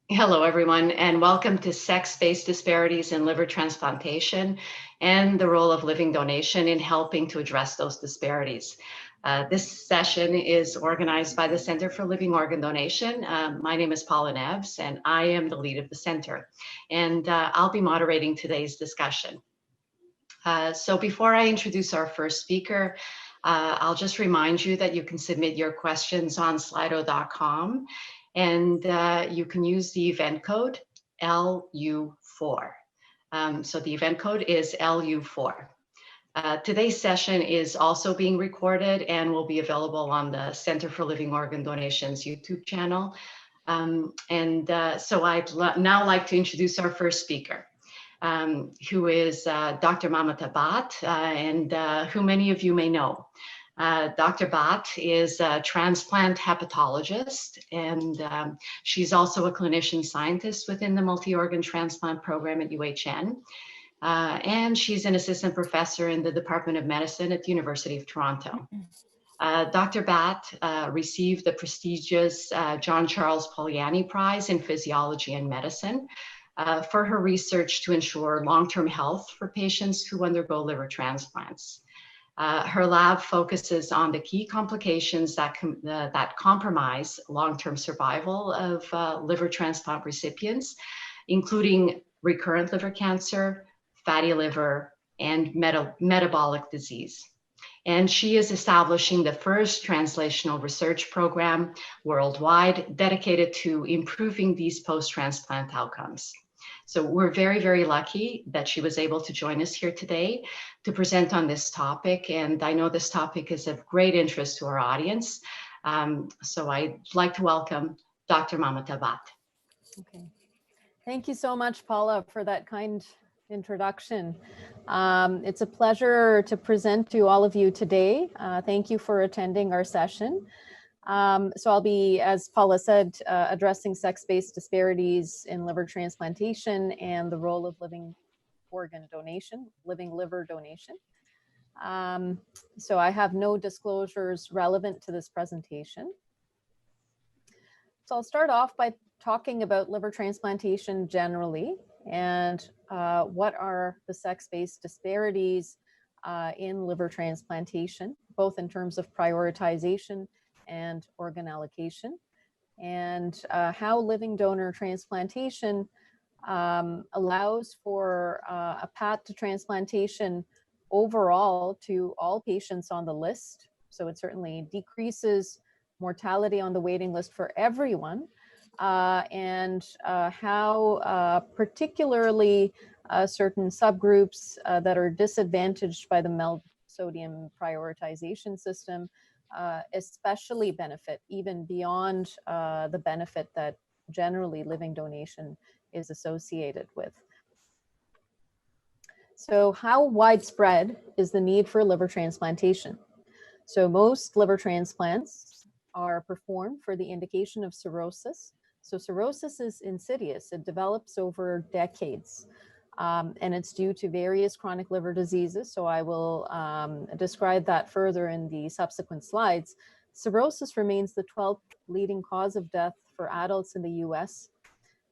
Hello, everyone, and welcome to Sex-Based Disparities in Liver Transplantation and the role of living donation in helping to address those disparities. This session is organized by the Center for Living Organ Donation. My name is Paula Neves, and I am the lead of the center. And I'll be moderating today's discussion. So before I introduce our first speaker, I'll just remind you that you can submit your questions on slido.com. And you can use the event code LU4. So the event code is LU4. Today's session is also being recorded and will be available on the Center for Living Organ Donation's YouTube channel. So I'd now like to introduce our first speaker, who is Dr. Mamata Bhatt, and who many of you may know. Dr. Bhatt is a transplant hepatologist, and she's also a clinician scientist within the multi-organ transplant program at UHN. And she's an assistant professor in the Department of Medicine at the University of Toronto. Dr. Bhatt received the prestigious John Charles Poliani Prize in Physiology and Medicine for her research to ensure long-term health for patients who undergo liver transplants. Her lab focuses on the key complications that compromise long-term survival of liver transplant recipients, including recurrent liver cancer, fatty liver, and metabolic disease. And she is establishing the first translational research program worldwide dedicated to improving these post-transplant outcomes. So we're very, very lucky that she was able to join us here today to present on this topic. And I know this topic is of great interest to our audience. So I'd like to welcome Dr. Mamata Bhatt. Okay. Thank you so much, Paula, for that kind introduction. It's a pleasure to present to all of you today. Thank you for attending our session. So I'll be, as Paula said, addressing sex-based disparities in liver transplantation and the role of living organ donation, living liver donation. So I have no disclosures relevant to this presentation. So I'll start off by talking about liver transplantation generally and what are the sex-based disparities in liver transplantation, both in terms of prioritization and organ allocation, and how living donor transplantation allows for a path to transplantation overall to all patients on the list. So it certainly decreases mortality on the waiting list for everyone, and how particularly certain subgroups that are disadvantaged by the MELD sodium prioritization system especially benefit, even beyond the benefit that generally living donation is associated with. So how widespread is the need for liver transplantation? So most liver transplants are performed for the indication of cirrhosis. So cirrhosis is insidious. It develops over decades. And it's due to various chronic liver diseases. So I will describe that further in the subsequent slides. Cirrhosis remains the 12th leading cause of death for adults in the US.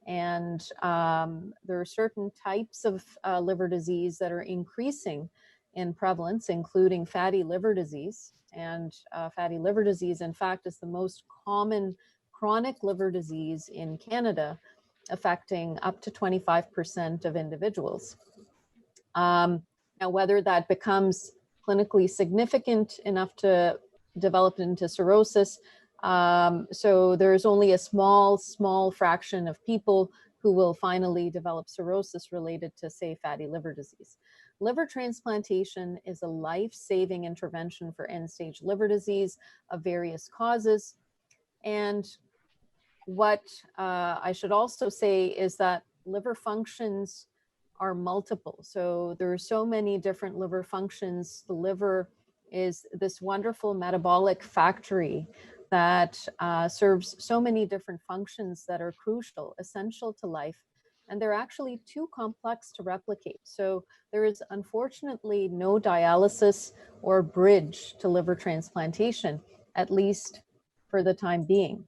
And there are certain types of liver disease that are increasing in prevalence, including fatty liver disease. And fatty liver disease, in fact, is the most common chronic liver disease in Canada, affecting up to 25% of individuals. Now, whether that becomes clinically significant enough to develop into cirrhosis, so there's only a small fraction of people who will finally develop cirrhosis related to, say, fatty liver disease. Liver transplantation is a life-saving intervention for end-stage liver disease of various causes. And what I should also say is that liver functions are multiple. So there are so many different liver functions. The liver is this wonderful metabolic factory that serves so many different functions that are crucial, essential to life. And they're actually too complex to replicate. So there is unfortunately no dialysis or bridge to liver transplantation, at least for the time being.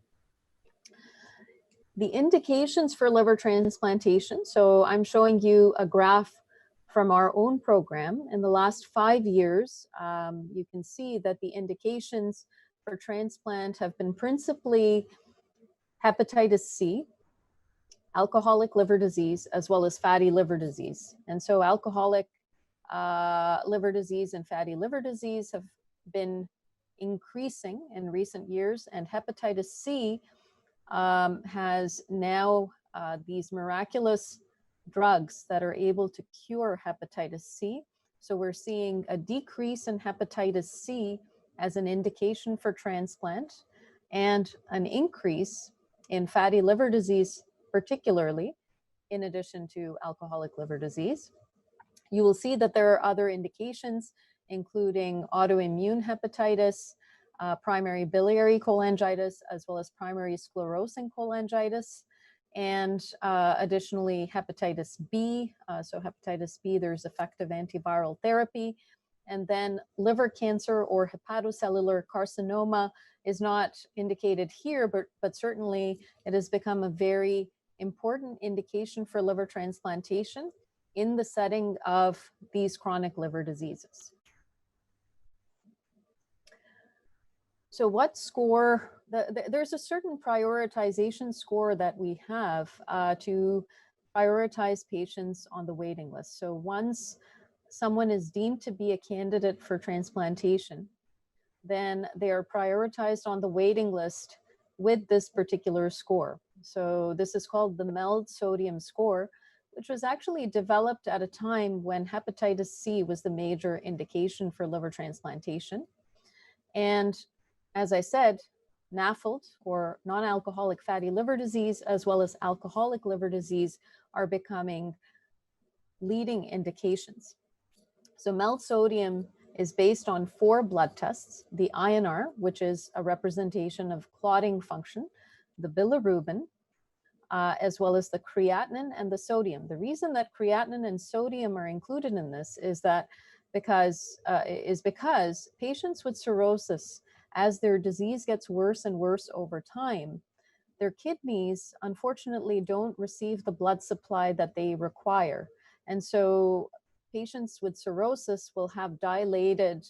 The indications for liver transplantation. So I'm showing you a graph from our own program. In the last 5 years, you can see that the indications for transplant have been principally hepatitis C, alcoholic liver disease, as well as fatty liver disease. And so alcoholic liver disease and fatty liver disease have been increasing in recent years, and hepatitis C has now these miraculous drugs that are able to cure hepatitis C. So we're seeing a decrease in hepatitis C as an indication for transplant, and an increase in fatty liver disease, particularly, in addition to alcoholic liver disease. You will see that there are other indications, including autoimmune hepatitis, primary biliary cholangitis, as well as primary sclerosing cholangitis, and additionally hepatitis B. So hepatitis B, there's effective antiviral therapy. And then liver cancer or hepatocellular carcinoma is not indicated here, but certainly it has become a very important indication for liver transplantation in the setting of these chronic liver diseases. So what score, there's a certain prioritization score that we have to prioritize patients on the waiting list. So once someone is deemed to be a candidate for transplantation, then they are prioritized on the waiting list with this particular score. So this is called the MELD sodium score, which was actually developed at a time when hepatitis C was the major indication for liver transplantation. And as I said, NAFLD, or non-alcoholic fatty liver disease, as well as alcoholic liver disease, are becoming leading indications. So MELD sodium is based on 4 blood tests: the INR, which is a representation of clotting function, the bilirubin, as well as the creatinine and the sodium. The reason that creatinine and sodium are included in this is that because patients with cirrhosis, as their disease gets worse and worse over time, their kidneys unfortunately don't receive the blood supply that they require. And so patients with cirrhosis will have dilated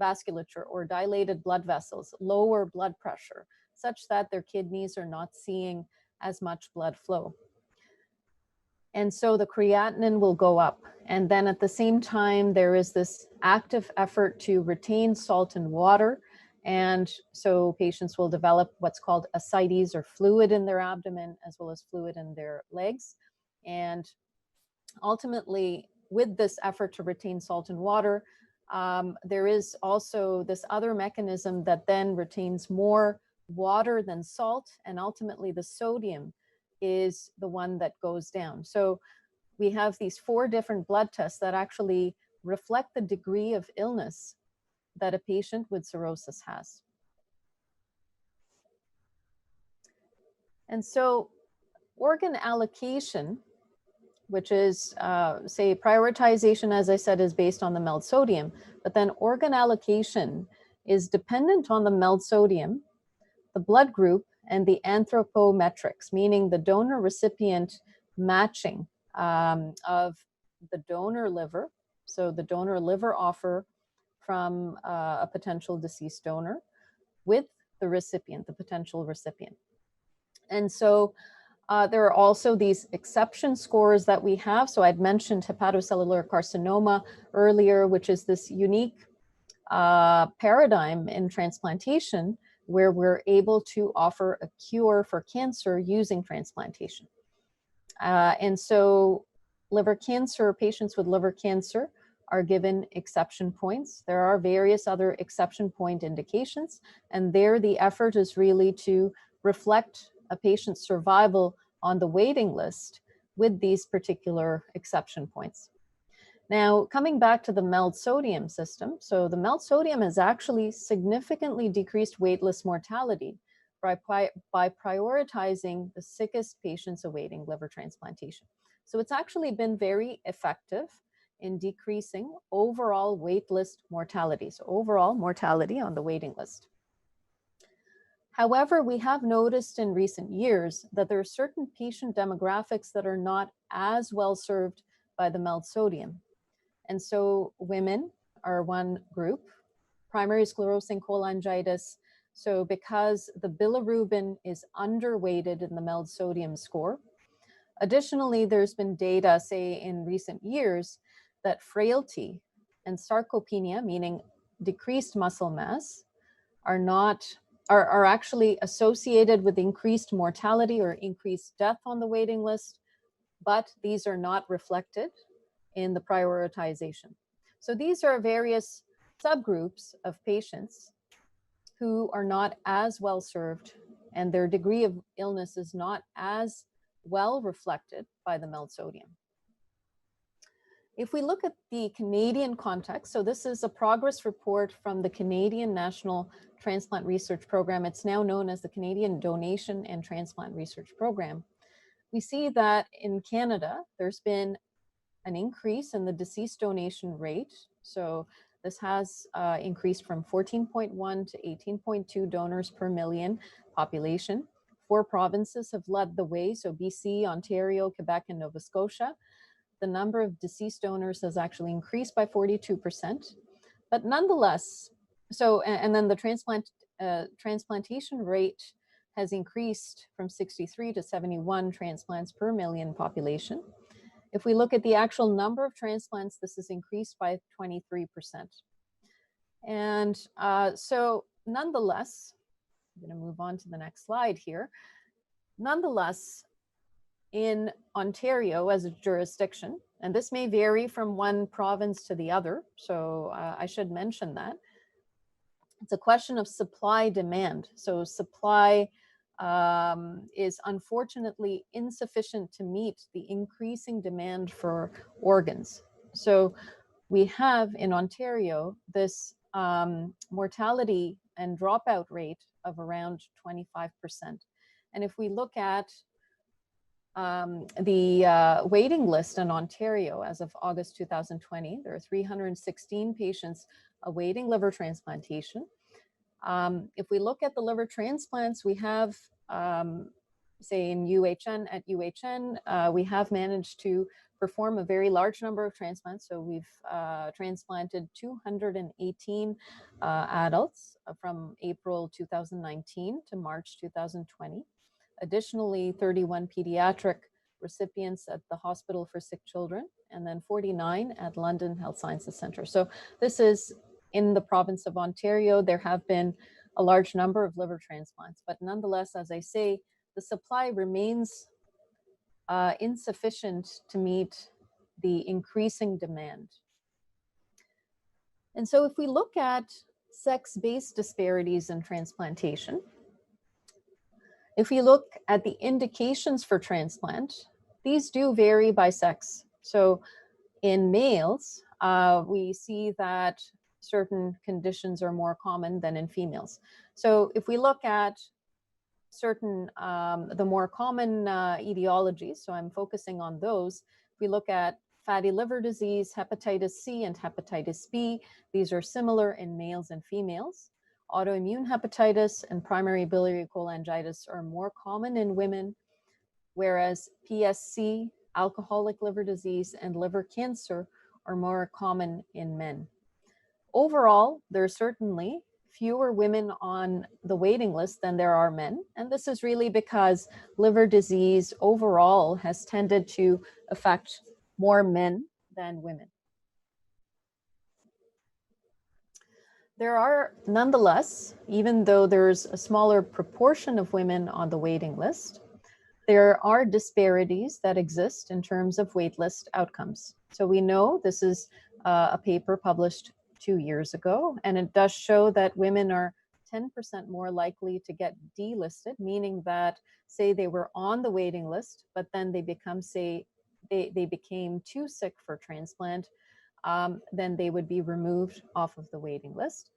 vasculature or dilated blood vessels, lower blood pressure, such that their kidneys are not seeing as much blood flow. And so the creatinine will go up. And then at the same time, there is this active effort to retain salt and water. And so patients will develop what's called ascites, or fluid in their abdomen, as well as fluid in their legs. And ultimately, with this effort to retain salt and water, there is also this other mechanism that then retains more water than salt, and ultimately the sodium is the one that goes down. So we have these 4 different blood tests that actually reflect the degree of illness that a patient with cirrhosis has. And so organ allocation, which is, say, prioritization, as I said, is based on the MELD sodium, but then organ allocation is dependent on the MELD sodium, the blood group, and the anthropometrics, meaning the donor-recipient matching of the donor liver, so the donor liver offer from a potential deceased donor, with the recipient, the potential recipient. And so there are also these exception scores that we have. So I'd mentioned hepatocellular carcinoma earlier, which is this unique paradigm in transplantation where we're able to offer a cure for cancer using transplantation. And so liver cancer, patients with liver cancer are given exception points. There are various other exception point indications, and there the effort is really to reflect a patient's survival on the waiting list with these particular exception points. Now, coming back to the MELD sodium system, so the MELD sodium has actually significantly decreased weightless mortality by prioritizing the sickest patients awaiting liver transplantation. So it's actually been very effective in decreasing overall waitlist mortality, so overall mortality on the waiting list. However, we have noticed in recent years that there are certain patient demographics that are not as well served by the MELD sodium. And so women are one group, primary sclerosing cholangitis. So because the bilirubin is underweighted in the MELD sodium score. Additionally, there's been data, say in recent years, that frailty and sarcopenia, meaning decreased muscle mass, are actually associated with increased mortality or increased death on the waiting list, but these are not reflected in the prioritization. So these are various subgroups of patients who are not as well served, and their degree of illness is not as well reflected by the MELD sodium. If we look at the Canadian context, so this is a progress report from the Canadian National Transplant Research Program. It's now known as the Canadian Donation and Transplant Research Program. We see that in Canada, there's been an increase in the deceased donation rate. So this has increased from 14.1 to 18.2 donors per million population. 4 provinces have led the way, so BC, Ontario, Quebec, and Nova Scotia. The number of deceased donors has actually increased by 42%. But nonetheless, and then the transplantation rate has increased from 63 to 71 transplants per million population. If we look at the actual number of transplants, this has increased by 23%. And so nonetheless, I'm going to move on to the next slide here. Nonetheless, in Ontario as a jurisdiction, and this may vary from one province to the other, so I should mention that, it's a question of supply demand. So supply is unfortunately insufficient to meet the increasing demand for organs. So we have in Ontario this mortality and dropout rate of around 25%. And if we look at the waiting list in Ontario as of August 2020, there are 316 patients awaiting liver transplantation. If we look at the liver transplants, we have, say in UHN, at UHN, we have managed to perform a very large number of transplants. So we've transplanted 218 adults from April 2019 to March 2020. Additionally, 31 pediatric recipients at the Hospital for Sick Children, and then 49 at London Health Sciences Centre. So this is in the province of Ontario. There have been a large number of liver transplants, but nonetheless, as I say, the supply remains insufficient to meet the increasing demand. And so if we look at sex-based disparities in transplantation, if we look at the indications for transplant, these do vary by sex. So in males, we see that certain conditions are more common than in females. So if we look at certain, the more common etiologies, so I'm focusing on those, we look at fatty liver disease, hepatitis C, and hepatitis B. These are similar in males and females. Autoimmune hepatitis and primary biliary cholangitis are more common in women, whereas PSC, alcoholic liver disease, and liver cancer are more common in men. Overall, there are certainly fewer women on the waiting list than there are men. And this is really because liver disease overall has tended to affect more men than women. There are nonetheless, even though there's a smaller proportion of women on the waiting list, there are disparities that exist in terms of waitlist outcomes. So we know this is a paper published 2 years ago, and it does show that women are 10% more likely to get delisted, meaning that, say, they were on the waiting list, but then they become, say, they became too sick for transplant, then they would be removed off of the waiting list.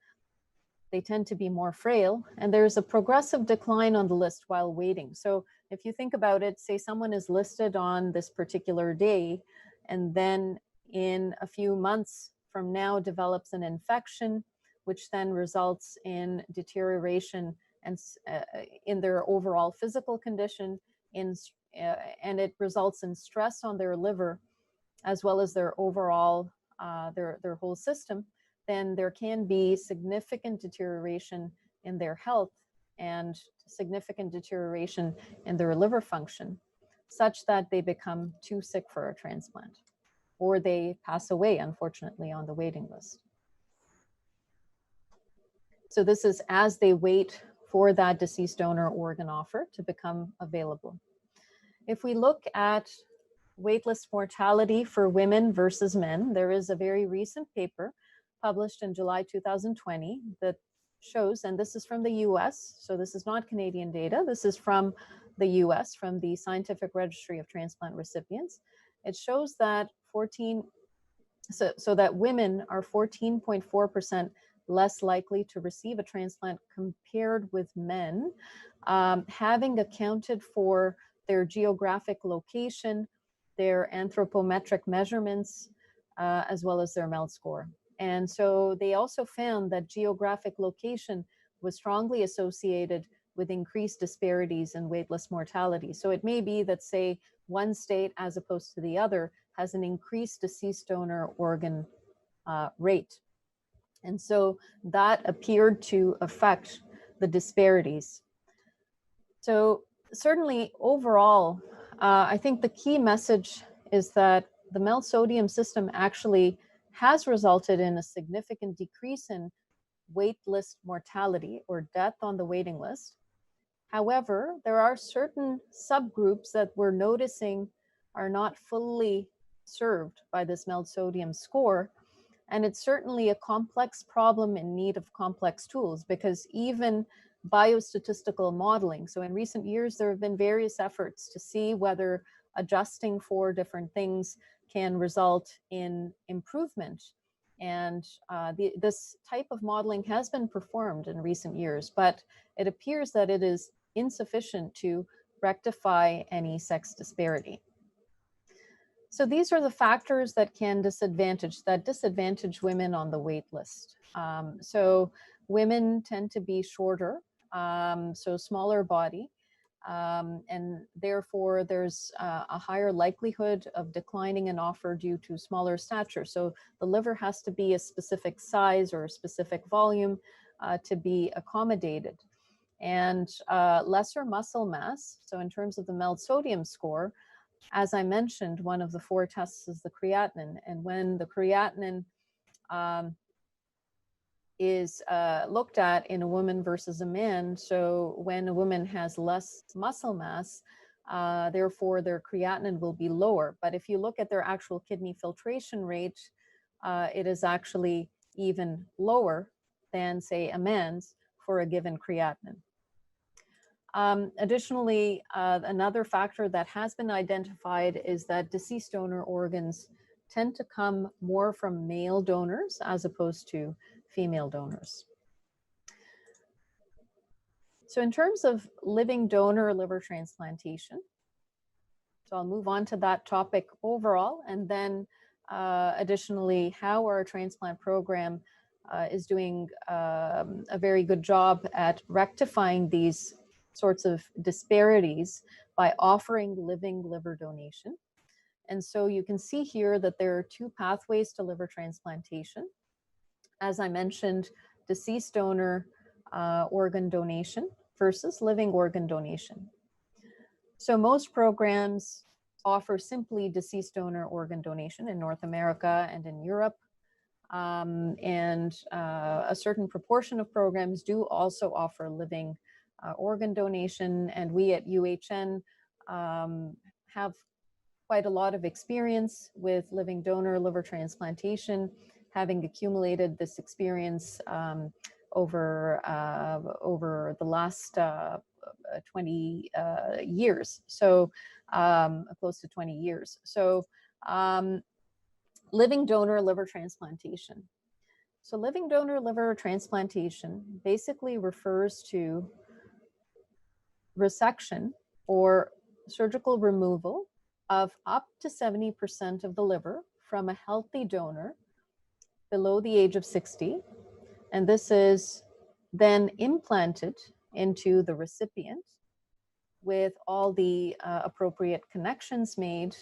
They tend to be more frail, and there's a progressive decline on the list while waiting. So if you think about it, say someone is listed on this particular day, and then in a few months from now develops an infection, which then results in deterioration and in their overall physical condition, and it results in stress on their liver as well as their overall their whole system, then there can be significant deterioration in their health and significant deterioration in their liver function, such that they become too sick for a transplant, or they pass away, unfortunately, on the waiting list. So this is as they wait for that deceased donor organ offer to become available. If we look at weightless mortality for women versus men, there is a very recent paper published in July 2020 that shows, and this is from the US, so this is not Canadian data, this is from the US, from the Scientific Registry of Transplant Recipients. It shows that so that women are 14.4% less likely to receive a transplant compared with men, having accounted for their geographic location, their anthropometric measurements, as well as their MELD score. And so they also found that geographic location was strongly associated with increased disparities in weightless mortality. So it may be that, say, one state as opposed to the other has an increased deceased donor organ rate. And so that appeared to affect the disparities. So certainly overall, I think the key message is that the MELD sodium system actually has resulted in a significant decrease in waitlist mortality or death on the waiting list. However, there are certain subgroups that we're noticing are not fully served by this MELD sodium score. And it's certainly a complex problem in need of complex tools, because even biostatistical modeling, so in recent years, there have been various efforts to see whether adjusting for different things can result in improvement. And this type of modeling has been performed in recent years, but it appears that it is insufficient to rectify any sex disparity. So these are the factors that can disadvantage women on the wait list. So women tend to be shorter, so smaller body, and therefore there's a higher likelihood of declining an offer due to smaller stature. So the liver has to be a specific size or a specific volume to be accommodated. And lesser muscle mass, so in terms of the MELD sodium score, as I mentioned, one of the 4 tests is the creatinine. And when the creatinine is looked at in a woman versus a man, so when a woman has less muscle mass, therefore their creatinine will be lower. But if you look at their actual kidney filtration rate, it is actually even lower than, say, a man's for a given creatinine. Additionally, another factor that has been identified is that deceased donor organs tend to come more from male donors as opposed to female donors. So in terms of living donor liver transplantation, so I'll move on to that topic overall, and then additionally, how our transplant program is doing a very good job at rectifying these sorts of disparities by offering living liver donation. And so you can see here that there are 2 pathways to liver transplantation. As I mentioned, deceased donor organ donation versus living organ donation. So most programs offer simply deceased donor organ donation in North America and in Europe. And a certain proportion of programs do also offer living organ donation, and we at UHN have quite a lot of experience with living donor liver transplantation, having accumulated this experience over the last 20 years, so close to 20 years. So living donor liver transplantation. So living donor liver transplantation basically refers to resection or surgical removal of up to 70% of the liver from a healthy donor below the age of 60. And this is then implanted into the recipient with all the appropriate connections made,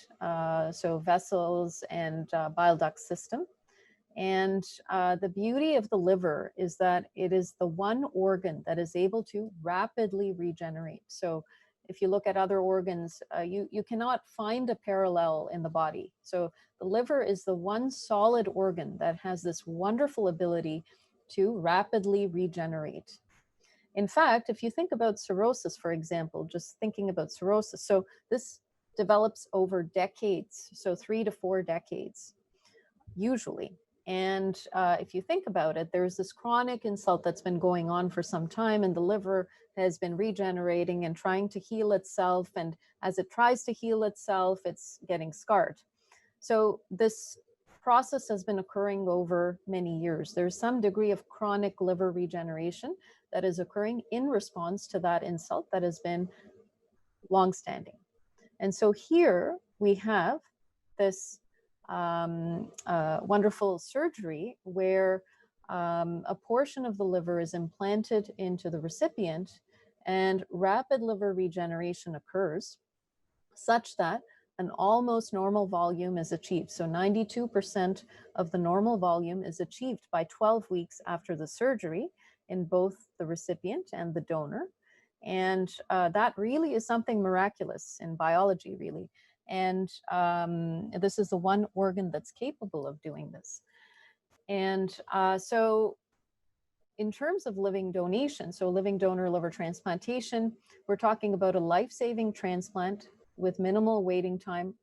so vessels and bile duct system. And the beauty of the liver is that it is the one organ that is able to rapidly regenerate. So if you look at other organs, you cannot find a parallel in the body. So the liver is the one solid organ that has this wonderful ability to rapidly regenerate. In fact, if you think about cirrhosis, for example, just thinking about cirrhosis, so this develops over decades, so 3 to 4 decades, usually. And if you think about it, there's this chronic insult that's been going on for some time, and the liver has been regenerating and trying to heal itself. And as it tries to heal itself, it's getting scarred. So this process has been occurring over many years. There's some degree of chronic liver regeneration that is occurring in response to that insult that has been longstanding. And so here we have this wonderful surgery where a portion of the liver is implanted into the recipient, and rapid liver regeneration occurs such that an almost normal volume is achieved. So 92% of the normal volume is achieved by 12 weeks after the surgery in both the recipient and the donor. And that really is something miraculous in biology, really. And this is the one organ that's capable of doing this. And so in terms of living donation, so living donor liver transplantation, we're talking about a life-saving transplant with minimal waiting time.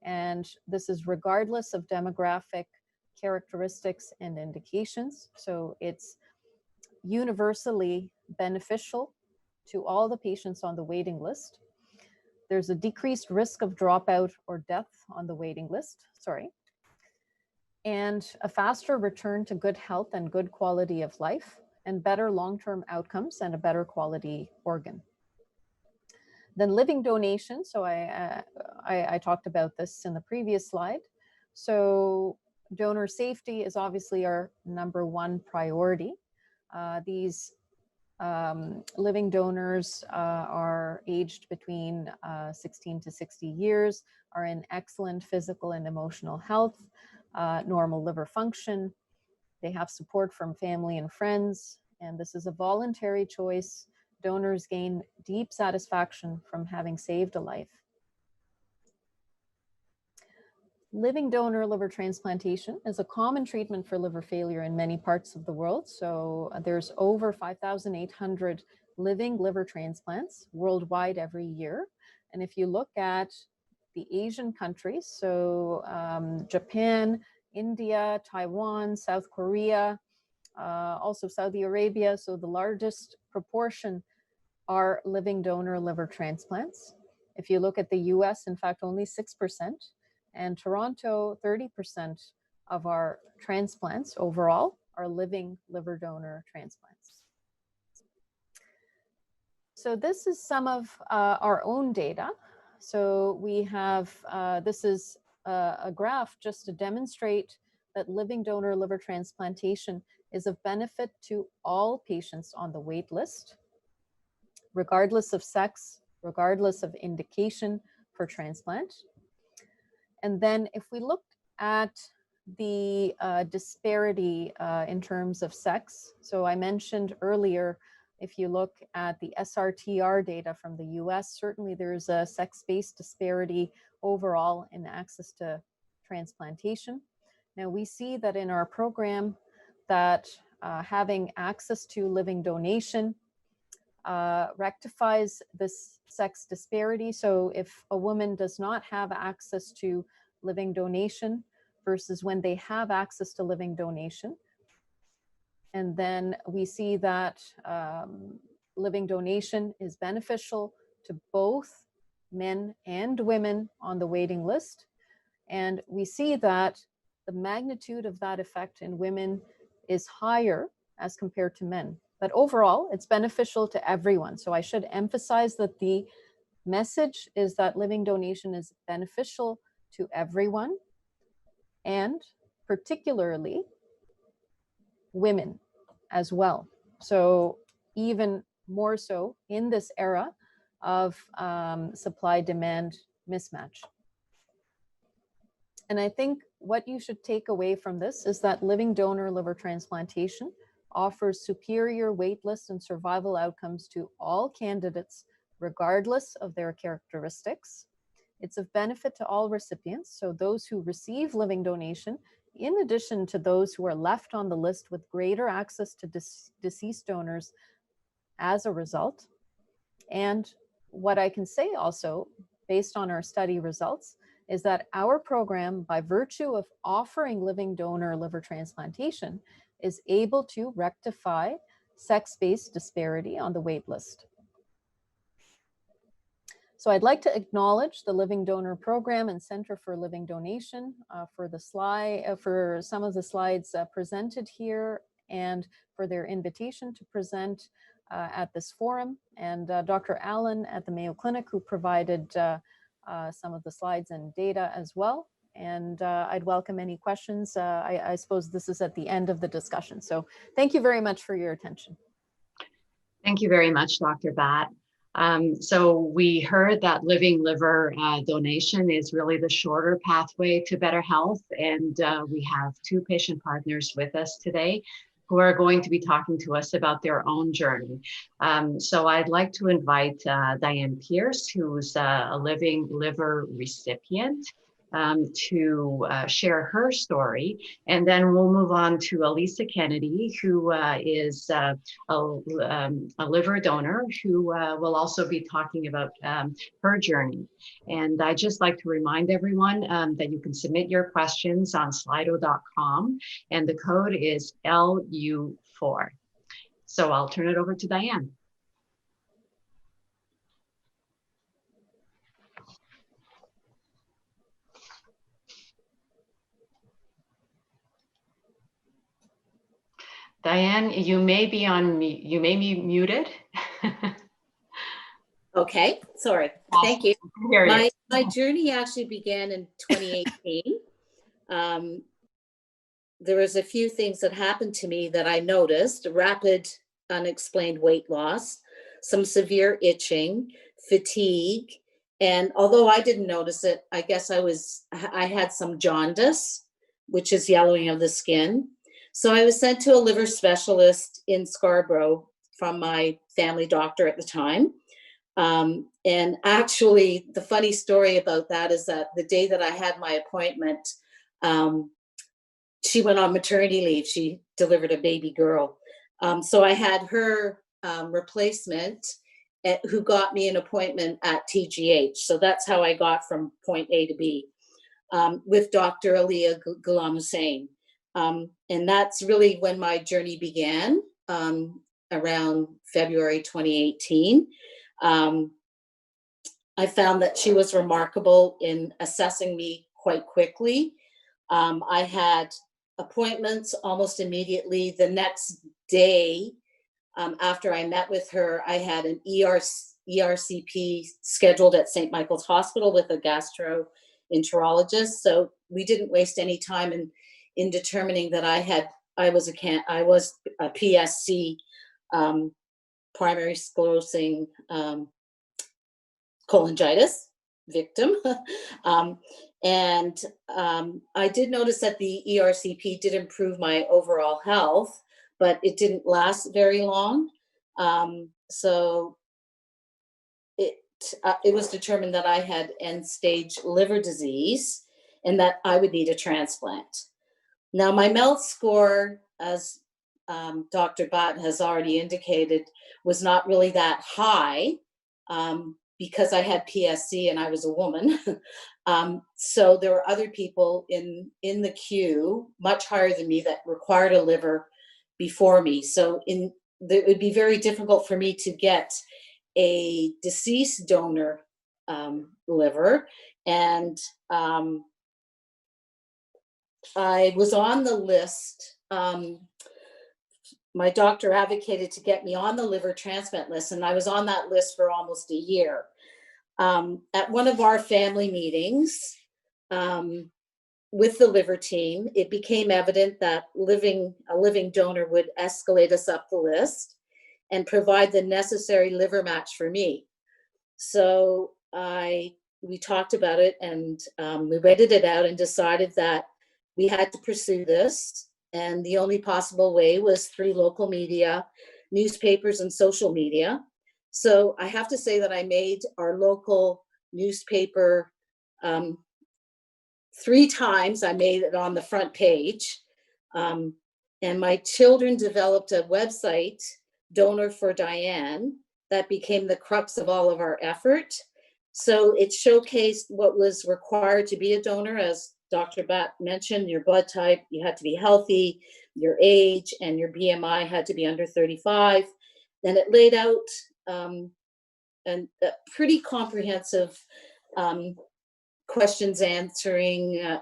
And this is regardless of demographic characteristics and indications. So it's universally beneficial to all the patients on the waiting list. There's a decreased risk of dropout or death on the waiting list, and a faster return to good health and good quality of life, and better long-term outcomes and a better quality organ. Then living donation, so I talked about this in the previous slide. So donor safety is obviously our #1 priority. These living donors are aged between 16 to 60 years, are in excellent physical and emotional health, normal liver function. They have support from family and friends, and this is a voluntary choice. Donors gain deep satisfaction from having saved a life. Living donor liver transplantation is a common treatment for liver failure in many parts of the world. So there's over 5,800 living liver transplants worldwide every year. And if you look at the Asian countries, so Japan, India, Taiwan, South Korea, also Saudi Arabia, so the largest proportion are living donor liver transplants. If you look at the US, in fact, only 6%. And Toronto, 30% of our transplants overall are living liver donor transplants. So this is some of our own data. So we have, this is a graph just to demonstrate that living donor liver transplantation is of benefit to all patients on the wait list, regardless of sex, regardless of indication for transplant. And then if we look at the disparity in terms of sex, so I mentioned earlier, if you look at the SRTR data from the US, certainly there's a sex-based disparity overall in access to transplantation. Now we see that in our program that having access to living donation rectifies this sex disparity. So if a woman does not have access to living donation versus when they have access to living donation, and then we see that living donation is beneficial to both men and women on the waiting list. And we see that the magnitude of that effect in women is higher as compared to men. But overall, it's beneficial to everyone. So I should emphasize that the message is that living donation is beneficial to everyone, and particularly women as well. So even more so in this era of supply-demand mismatch. And I think what you should take away from this is that living donor liver transplantation offers superior waitlist and survival outcomes to all candidates, regardless of their characteristics. It's of benefit to all recipients, so those who receive living donation, in addition to those who are left on the list with greater access to deceased donors as a result. And what I can say also, based on our study results, is that our program, by virtue of offering living donor liver transplantation, is able to rectify sex-based disparity on the wait list. So I'd like to acknowledge the Living Donor Program and Center for Living Donation for some of the slides presented here, and for their invitation to present at this forum, and Dr. Allen at the Mayo Clinic, who provided some of the slides and data as well. And I'd welcome any questions. I suppose this is at the end of the discussion. So thank you very much for your attention. Thank you very much, Dr. Batt. So we heard that living liver donation is really the shorter pathway to better health. And we have two patient partners with us today who are going to be talking to us about their own journey. So I'd like to invite Diane Pierce, who's a living liver recipient, to share her story. And then we'll move on to Elisa Kennedy, who is a liver donor, who will also be talking about her journey. And I'd just like to remind everyone that you can submit your questions on slido.com, and the code is LU4. So I'll turn it over to Diane. Diane, you may be muted. Okay, sorry. Thank you. My journey actually began in 2018. There was a few things that happened to me that I noticed: rapid, unexplained weight loss, some severe itching, fatigue, and although I didn't notice it, I guess I had some jaundice, which is yellowing of the skin. So I was sent to a liver specialist in Scarborough from my family doctor at the time. And actually, the funny story about that is that the day that I had my appointment, she went on maternity leave. She delivered a baby girl. So I had her replacement who got me an appointment at TGH. So that's how I got from point A to B with Dr. Aliyah Ghulam Hussain. And that's really when my journey began, around February 2018. I found that she was remarkable in assessing me quite quickly. I had appointments almost immediately. The next day after I met with her, I had an ERCP scheduled at St. Michael's Hospital with a gastroenterologist. So we didn't waste any time in determining that I was a PSC, primary sclerosing cholangitis victim. And I did notice that the ERCP did improve my overall health, but it didn't last very long. So it was determined that I had end-stage liver disease and that I would need a transplant. Now, my MELD score, as Dr. Batt has already indicated, was not really that high because I had PSC and I was a woman. So there were other people in the queue, much higher than me, that required a liver before me. So it would be very difficult for me to get a deceased donor liver. And I was on the list. My doctor advocated to get me on the liver transplant list, and I was on that list for almost a year. At one of our family meetings with the liver team, it became evident that a living donor would escalate us up the list. and provide the necessary liver match for me. So we talked about it, and we waited it out and decided that we had to pursue this. And the only possible way was through local media, newspapers, and social media. So I have to say that I made our local newspaper 3 times. I made it on the front page. And my children developed a website, Donor for Diane, that became the crux of all of our effort. So it showcased what was required to be a donor. As Dr. Batt mentioned, your blood type, you had to be healthy, your age, and your BMI had to be under 35. And it laid out a pretty comprehensive questions answering,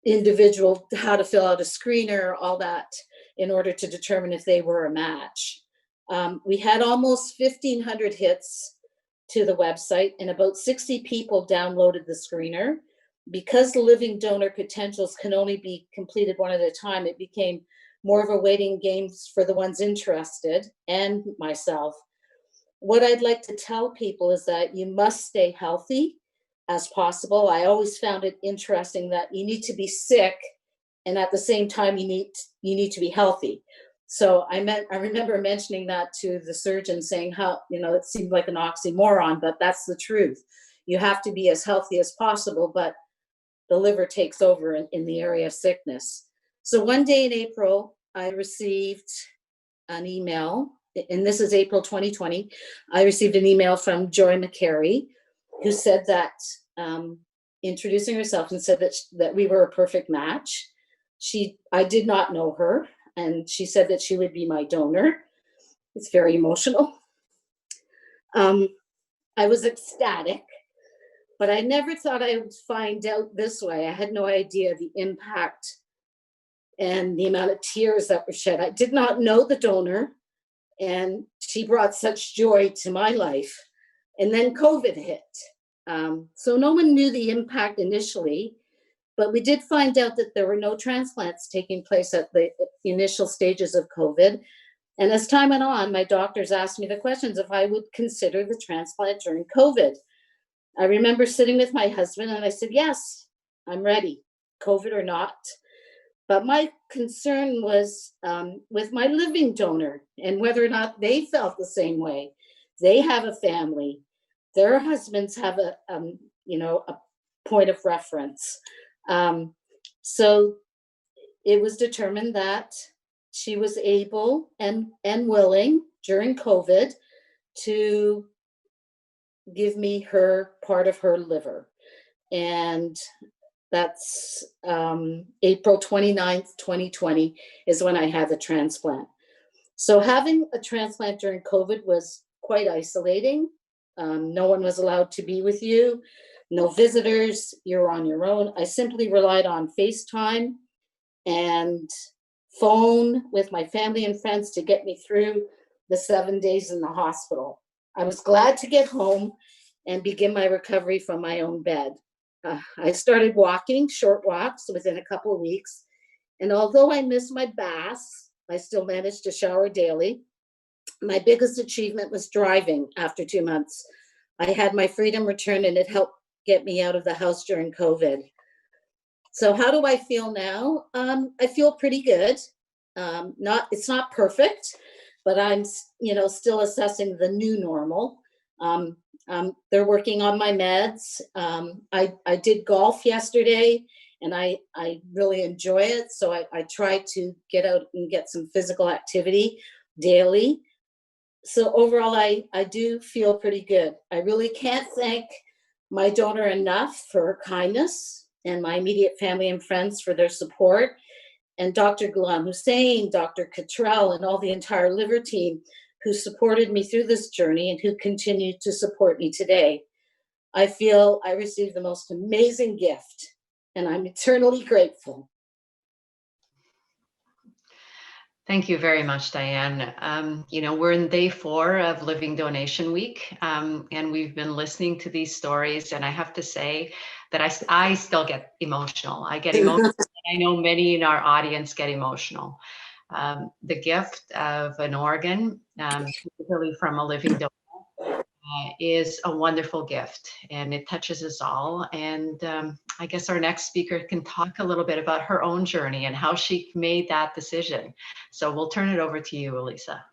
individual, how to fill out a screener, all that, in order to determine if they were a match. We had almost 1,500 hits to the website, and about 60 people downloaded the screener. Because the living donor potentials can only be completed one at a time, it became more of a waiting game for the ones interested, and myself. What I'd like to tell people is that you must stay healthy as possible. I always found it interesting that you need to be sick, and at the same time you need to be healthy. So I remember mentioning that to the surgeon, saying how, it seemed like an oxymoron, but that's the truth. You have to be as healthy as possible, but the liver takes over in the area of sickness. So one day in April, I received an email, and this is April 2020. I received an email from Joy McCary, who said that, introducing herself, and said that we were a perfect match. I did not know her, and she said that she would be my donor. It's very emotional. I was ecstatic, but I never thought I would find out this way. I had no idea the impact and the amount of tears that were shed. I did not know the donor, and she brought such joy to my life. And then COVID hit. So no one knew the impact initially, but we did find out that there were no transplants taking place at the initial stages of COVID. And as time went on, my doctors asked me the questions if I would consider the transplant during COVID. I remember sitting with my husband and I said, yes, I'm ready, COVID or not. But my concern was with my living donor and whether or not they felt the same way. They have a family. Their husbands have a point of reference. So it was determined that she was able and willing during COVID to give me her part of her liver. And that's April 29th, 2020 is when I had the transplant. So having a transplant during COVID was quite isolating. No one was allowed to be with you, no visitors, you're on your own. I simply relied on FaceTime and phone with my family and friends to get me through the 7 days in the hospital. I was glad to get home and begin my recovery from my own bed. I started walking, short walks, within a couple of weeks. And although I missed my baths, I still managed to shower daily. My biggest achievement was driving after 2 months. I had my freedom returned, and it helped get me out of the house during COVID. So how do I feel now? I feel pretty good. It's not perfect, but I'm still assessing the new normal. They're working on my meds. I did golf yesterday, and I really enjoy it. So I try to get out and get some physical activity daily. So overall, I do feel pretty good. I really can't thank my donor enough for her kindness, and my immediate family and friends for their support, and Dr. Ghulam Hussein, Dr. Cottrell, and all the entire liver team who supported me through this journey and who continue to support me today. I feel I received the most amazing gift, and I'm eternally grateful. Thank you very much, Diane. We're in day 4 of Living Donation Week, and we've been listening to these stories, and I have to say that I still get emotional. I get emotional, and I know many in our audience get emotional. The gift of an organ, particularly from a living donor, is a wonderful gift, and it touches us all. And I guess our next speaker can talk a little bit about her own journey and how she made that decision. So we'll turn it over to you, Elisa.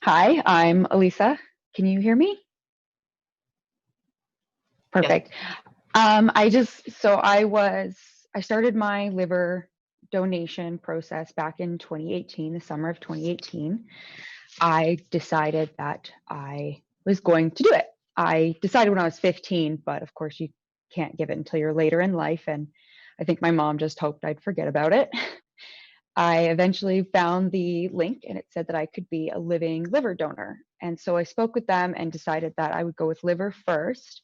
Hi, I'm Elisa. Can you hear me? Perfect. Yes. I started my liver donation process back in 2018, the summer of 2018. I decided that I was going to do it. I decided when I was 15, but of course you can't give it until you're later in life. And I think my mom just hoped I'd forget about it. I eventually found the link and it said that I could be a living liver donor. And so I spoke with them and decided that I would go with liver first,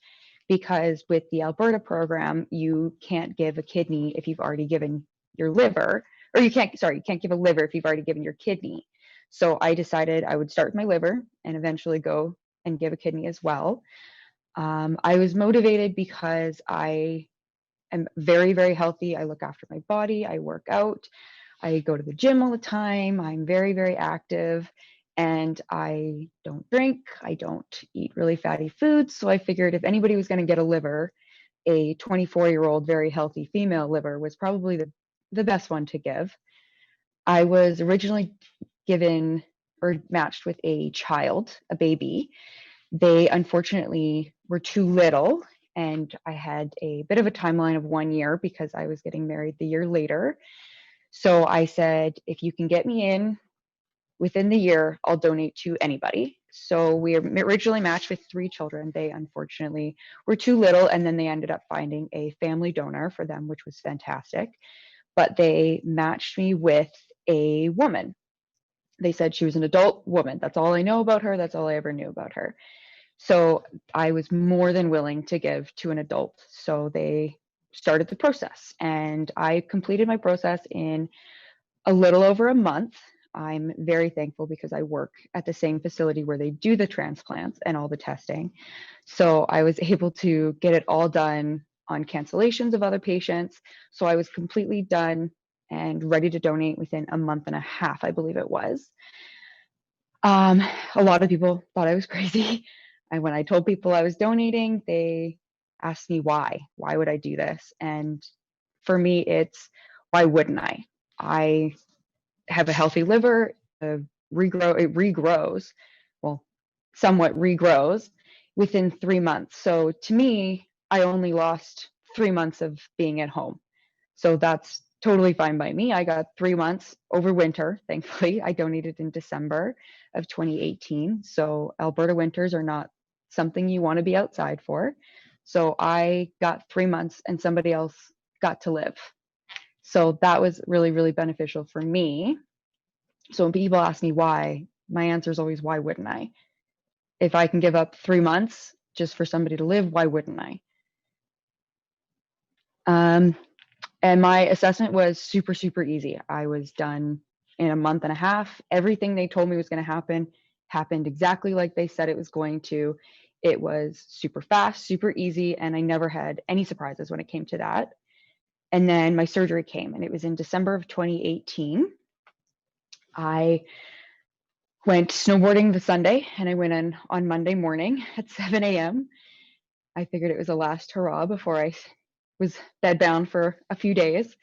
because with the Alberta program, you can't give a kidney if you've already given your liver, or you can't give a liver if you've already given your kidney. So I decided I would start with my liver and eventually go and give a kidney as well. I was motivated because I am very, very healthy. I look after my body, I work out. I go to the gym all the time. I'm very, very active, and I don't drink. I don't eat really fatty foods. So I figured if anybody was going to get a liver, a 24-year-old very healthy female liver was probably the best one to give. I was originally given or matched with a child, a baby. They unfortunately were too little, and I had a bit of a timeline of 1 year because I was getting married the year later. So I said, if you can get me in within the year, I'll donate to anybody. So we originally matched with 3 children. They unfortunately were too little, and then they ended up finding a family donor for them, which was fantastic. But they matched me with a woman. They said she was an adult woman. That's all I know about her. That's all I ever knew about her. So I was more than willing to give to an adult. So they started the process, and I completed my process in a little over a month. I'm very thankful because I work at the same facility where they do the transplants and all the testing. So I was able to get it all done on cancellations of other patients. So I was completely done and ready to donate within a month and a half, I believe it was. A lot of people thought I was crazy. And when I told people I was donating, they asked me why. Why would I do this? And for me, it's why wouldn't I? I have a healthy liver. It regrows, well, somewhat regrows within 3 months. So to me, I only lost 3 months of being at home. So that's totally fine by me. I got 3 months over winter, thankfully. I donated in December of 2018. So Alberta winters are not something you want to be outside for. So I got 3 months and somebody else got to live. So that was really, really beneficial for me. So when people ask me why, my answer is always, why wouldn't I? If I can give up 3 months just for somebody to live, why wouldn't I? And my assessment was super, super easy. I was done in a month and a half. Everything they told me was going to happen happened exactly like they said it was going to. It was super fast, super easy, and I never had any surprises when it came to that. And then my surgery came, and it was in December of 2018. I went snowboarding the Sunday, and I went in on Monday morning at 7 a.m. I figured it was a last hurrah before I was bedbound for a few days.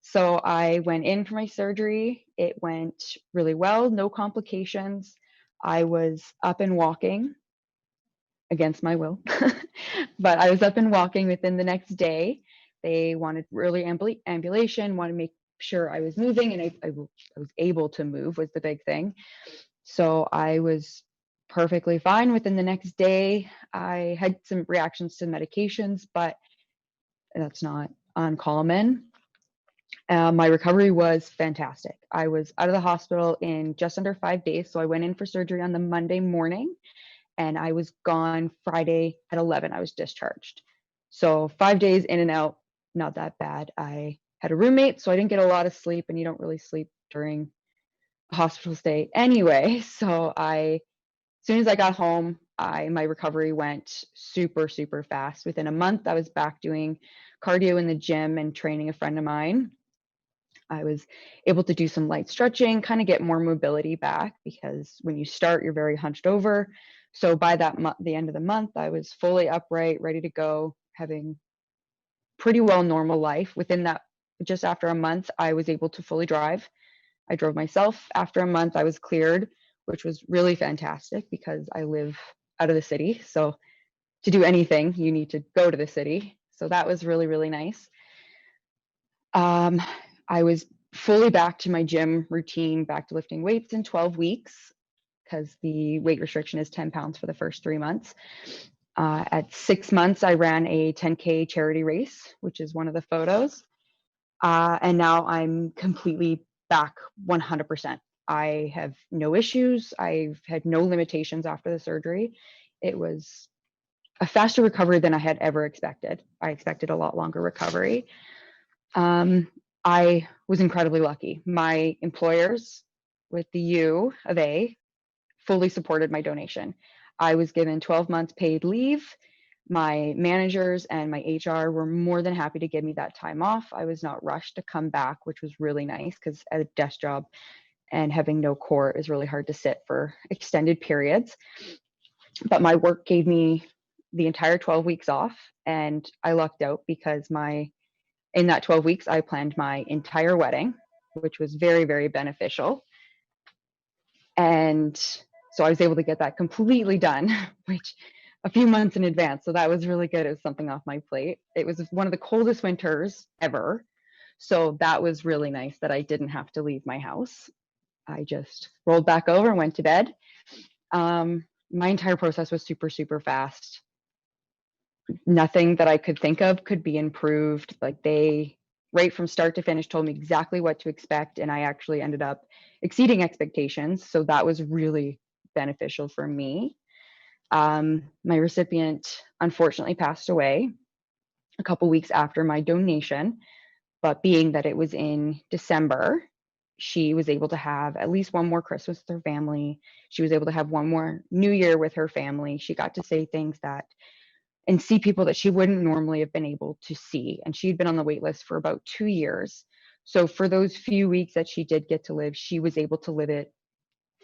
So I went in for my surgery. It went really well, no complications. I was up and walking against my will, but I was up and walking within the next day. They wanted early ambulation, wanted to make sure I was moving, and I was able to move was the big thing. So I was perfectly fine within the next day. I had some reactions to medications, but that's not uncommon. My recovery was fantastic. I was out of the hospital in just under 5 days. So I went in for surgery on the Monday morning, and I was gone Friday at 11. I was discharged. So 5 days in and out, not that bad. I had a roommate, so I didn't get a lot of sleep, and you don't really sleep during a hospital stay anyway. So as soon as I got home, my recovery went super, super fast. Within a month, I was back doing cardio in the gym and training a friend of mine. I was able to do some light stretching, kind of get more mobility back, because when you start, you're very hunched over. So by the end of the month, I was fully upright, ready to go, having pretty well normal life. Within that, just after a month, I was able to fully drive. I drove myself. After a month, I was cleared, which was really fantastic because I live out of the city. So to do anything, you need to go to the city. So that was really, really nice. I was fully back to my gym routine, back to lifting weights in 12 weeks, because the weight restriction is 10 pounds for the first 3 months. At 6 months, I ran a 10K charity race, which is one of the photos. And now I'm completely back 100%. I have no issues. I've had no limitations after the surgery. It was a faster recovery than I had ever expected. I expected a lot longer recovery. I was incredibly lucky. My employers, with the U of A, fully supported my donation. I was given 12 months paid leave. My managers and my HR were more than happy to give me that time off. I was not rushed to come back, which was really nice, because at a desk job and having no core is really hard to sit for extended periods. But my work gave me the entire 12 weeks off, and I lucked out because in that 12 weeks, I planned my entire wedding, which was very, very beneficial. And so I was able to get that completely done, which a few months in advance. So that was really good. It was something off my plate. It was one of the coldest winters ever. So that was really nice that I didn't have to leave my house. I just rolled back over and went to bed. My entire process was super, super fast. Nothing that I could think of could be improved. Like, they, right from start to finish, told me exactly what to expect, and I actually ended up exceeding expectations. So that was really beneficial for me. My recipient unfortunately passed away a couple weeks after my donation, but being that it was in December, she was able to have at least one more Christmas with her family. She was able to have one more New Year with her family. She got to say things and see people that she wouldn't normally have been able to see. And she'd been on the wait list for about 2 years. So for those few weeks that she did get to live, she was able to live it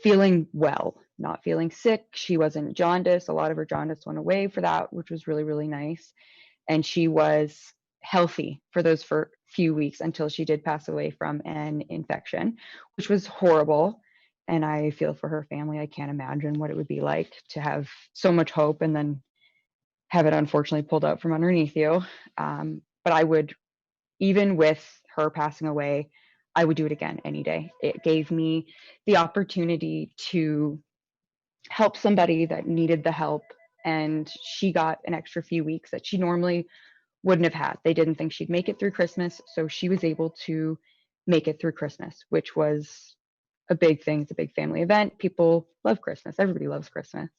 feeling well, not feeling sick. She wasn't jaundiced. A lot of her jaundice went away for that, which was really, really nice. And she was healthy for those few weeks until she did pass away from an infection, which was horrible. And I feel for her family. I can't imagine what it would be like to have so much hope and then have it unfortunately pulled out from underneath you. But I would, even with her passing away, I would do it again any day. It gave me the opportunity to help somebody that needed the help. And she got an extra few weeks that she normally wouldn't have had. They didn't think she'd make it through Christmas. So she was able to make it through Christmas, which was a big thing. It's a big family event. People love Christmas. Everybody loves Christmas.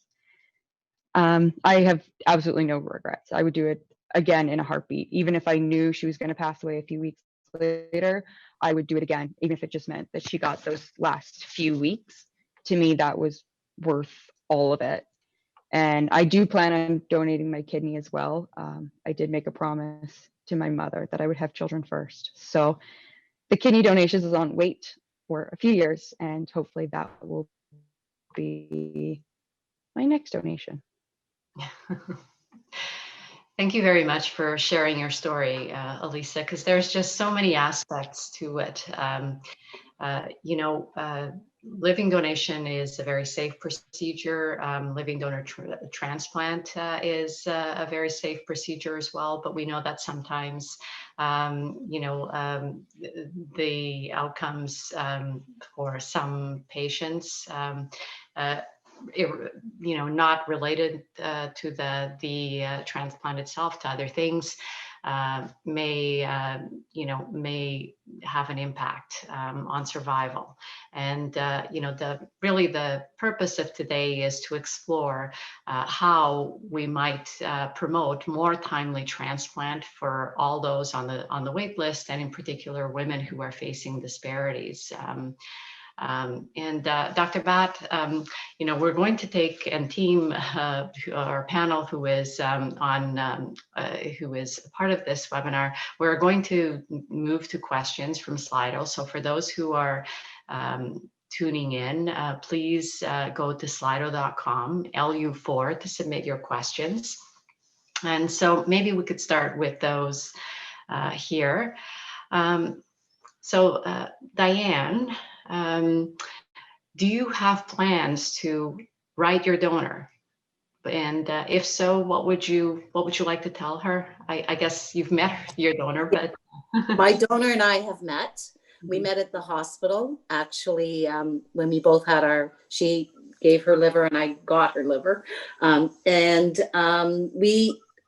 I have absolutely no regrets. I would do it again in a heartbeat. Even if I knew she was going to pass away a few weeks later, I would do it again, even if it just meant that she got those last few weeks. To me, that was worth all of it. And I do plan on donating my kidney as well. I did make a promise to my mother that I would have children first. So the kidney donations is on wait for a few years, and hopefully that will be my next donation. Thank you very much for sharing your story, Elisa, because there's just so many aspects to it. Living donation is a very safe procedure. Living donor transplant is a very safe procedure as well. But we know that sometimes, the outcomes for some patients, not related to the transplant itself, to other things, may have an impact on survival. And the purpose of today is to explore how we might promote more timely transplant for all those on the wait list, and in particular women who are facing disparities. Dr. Bat, we're going to take and team our panel who is who is part of this webinar. We're going to move to questions from Slido. So for those who are tuning in, please go to slido.com, LU4, to submit your questions. And so maybe we could start with those here. Diane, do you have plans to write your donor? And if so, what would you like to tell her? I guess you've met your donor, but my donor and I have met. We met at the hospital, actually, when we both had she gave her liver and I got her liver. We,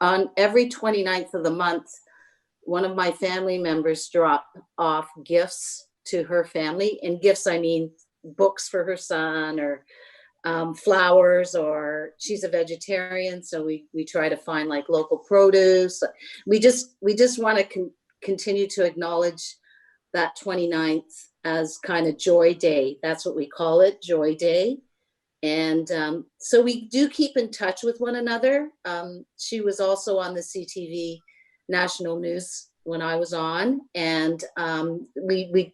on every 29th of the month, one of my family members drop off gifts to her family. And gifts, I mean books for her son, or flowers, or she's a vegetarian, so we try to find like local produce. We just want to continue to acknowledge that 29th as kind of Joy Day. That's what we call it, Joy Day. And so we do keep in touch with one another. She was also on the CTV national news when I was on, and we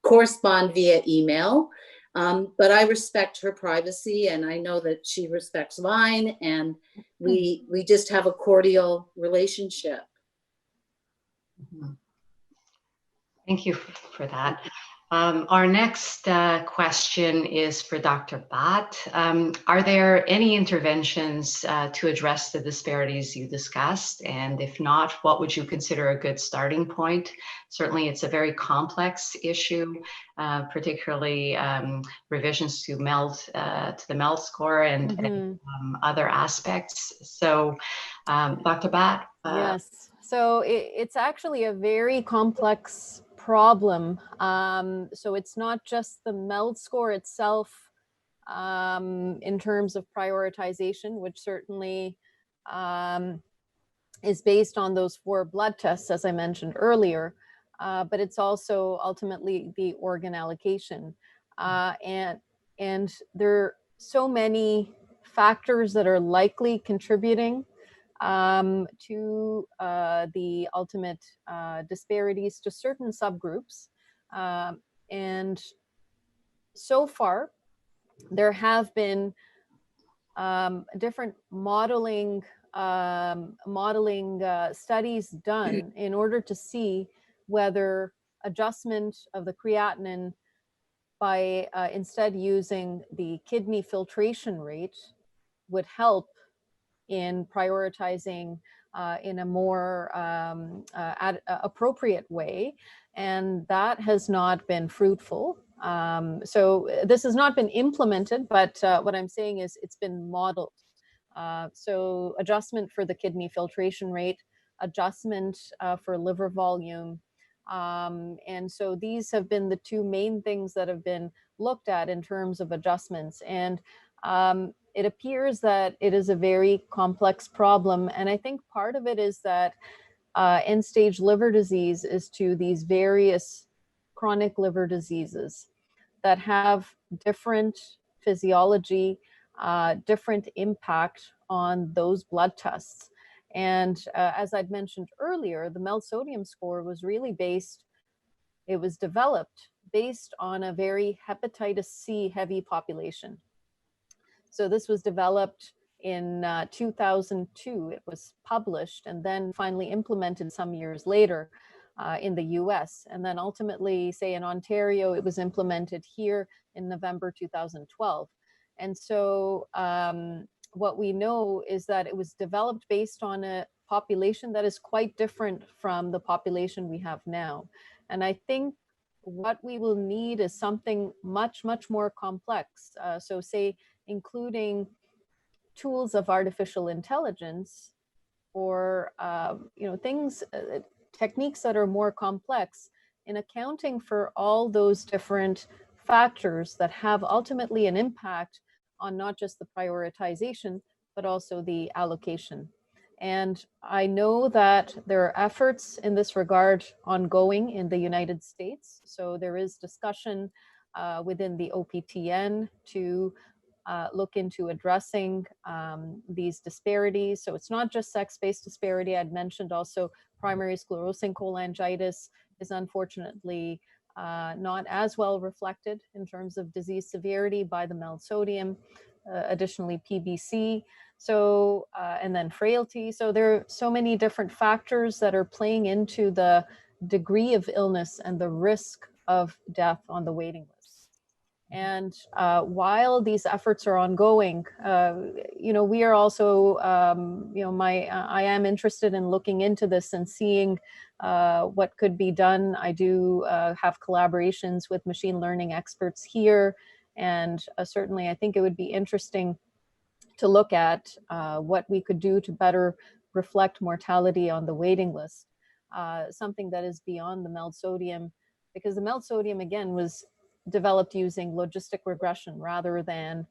correspond via email. But I respect her privacy, and I know that she respects mine, and we just have a cordial relationship. Thank you for that. Our next question is for Dr. Bat. Are there any interventions to address the disparities you discussed? And if not, what would you consider a good starting point? Certainly, it's a very complex issue, particularly revisions to the MELD score and other aspects. So, Dr. Bat? Yes, so it's actually a very complex problem. So it's not just the MELD score itself in terms of prioritization, which certainly is based on those 4 blood tests, as I mentioned earlier, but it's also ultimately the organ allocation. And there are so many factors that are likely contributing to the ultimate disparities to certain subgroups. And so far, there have been different modeling studies done in order to see whether adjustment of the creatinine by instead using the kidney filtration rate would help in prioritizing in a more appropriate way. And that has not been fruitful. So this has not been implemented, but what I'm saying is it's been modeled. So adjustment for the kidney filtration rate, adjustment for liver volume. And so these have been the 2 main things that have been looked at in terms of adjustments. And it appears that it is a very complex problem. And I think part of it is that end-stage liver disease is to these various chronic liver diseases that have different physiology, different impact on those blood tests. And as I'd mentioned earlier, the MELD sodium score was really it was developed based on a very hepatitis C heavy population. So this was developed in 2002. It was published and then finally implemented some years later in the US. And then ultimately, say in Ontario, it was implemented here in November 2012. And so what we know is that it was developed based on a population that is quite different from the population we have now. And I think what we will need is something much, much more complex. So say, including tools of artificial intelligence or things, techniques that are more complex in accounting for all those different factors that have ultimately an impact on not just the prioritization, but also the allocation. And I know that there are efforts in this regard ongoing in the United States. So there is discussion within the OPTN to look into addressing these disparities. So it's not just sex-based disparity. I'd mentioned also primary sclerosing cholangitis is unfortunately not as well reflected in terms of disease severity by the MELD sodium, additionally PBC, so and then frailty. So there are so many different factors that are playing into the degree of illness and the risk of death on the waiting list. And while these efforts are ongoing, we are also, I am interested in looking into this and seeing what could be done. I do have collaborations with machine learning experts here, and certainly I think it would be interesting to look at what we could do to better reflect mortality on the waiting list, something that is beyond the MELD sodium, because the MELD sodium, again, was developed using logistic regression rather than